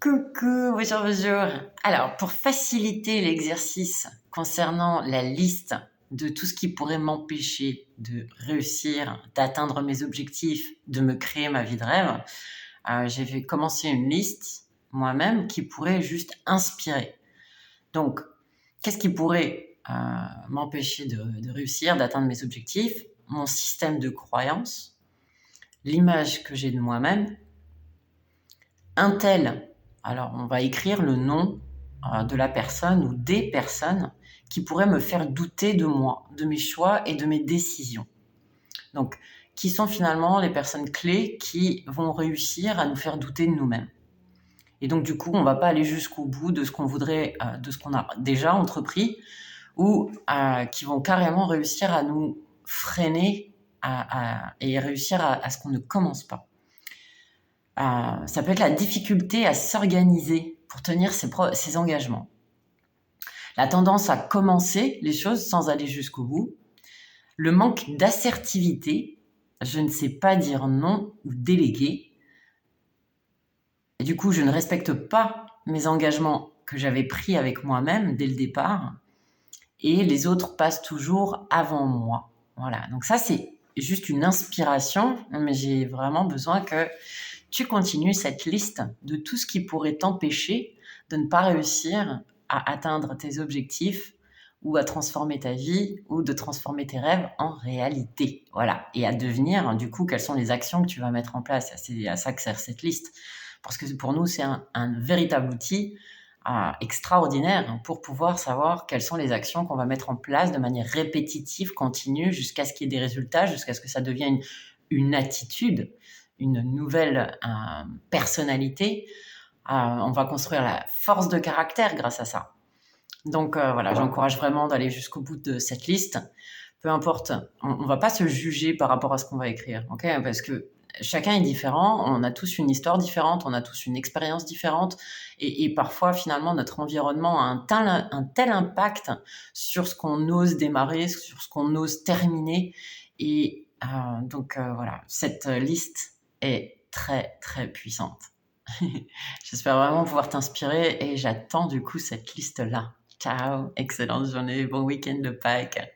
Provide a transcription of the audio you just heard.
Coucou, bonjour, bonjour. Alors, pour faciliter l'exercice concernant la liste de tout ce qui pourrait m'empêcher de réussir, d'atteindre mes objectifs, de me créer ma vie de rêve, j'ai fait commencer une liste moi-même qui pourrait juste inspirer. Donc, qu'est-ce qui pourrait m'empêcher de réussir, d'atteindre mes objectifs? Mon système de croyance, l'image que j'ai de moi-même, un tel. Alors, on va écrire le nom de la personne ou des personnes qui pourraient me faire douter de moi, de mes choix et de mes décisions. Donc, qui sont finalement les personnes clés qui vont réussir à nous faire douter de nous-mêmes. Et donc, du coup, on ne va pas aller jusqu'au bout de ce qu'on voudrait, de ce qu'on a déjà entrepris, ou qui vont carrément réussir à nous freiner et réussir à ce qu'on ne commence pas. Ça peut être la difficulté à s'organiser pour tenir ses engagements. La tendance à commencer les choses sans aller jusqu'au bout. Le manque d'assertivité. Je ne sais pas dire non ou déléguer. Et du coup, je ne respecte pas mes engagements que j'avais pris avec moi-même dès le départ. Et les autres passent toujours avant moi. Voilà. Donc ça, c'est juste une inspiration, mais j'ai vraiment besoin que tu continues cette liste de tout ce qui pourrait t'empêcher de ne pas réussir à atteindre tes objectifs ou à transformer ta vie ou de transformer tes rêves en réalité. Voilà. Et à devenir, du coup, quelles sont les actions que tu vas mettre en place. C'est à ça que sert cette liste. Parce que pour nous, c'est un véritable outil extraordinaire pour pouvoir savoir quelles sont les actions qu'on va mettre en place de manière répétitive, continue, jusqu'à ce qu'il y ait des résultats, jusqu'à ce que ça devienne une attitude, une nouvelle personnalité. On va construire la force de caractère grâce à ça. Donc voilà, j'encourage vraiment d'aller jusqu'au bout de cette liste. Peu importe, on ne va pas se juger par rapport à ce qu'on va écrire, ok? Parce que chacun est différent, on a tous une histoire différente, on a tous une expérience différente, et parfois finalement notre environnement a un tel impact sur ce qu'on ose démarrer, sur ce qu'on ose terminer, et donc voilà, cette liste est très très puissante. J'espère vraiment pouvoir t'inspirer et j'attends du coup cette liste-là. Ciao, excellente journée, bon week-end de Pâques.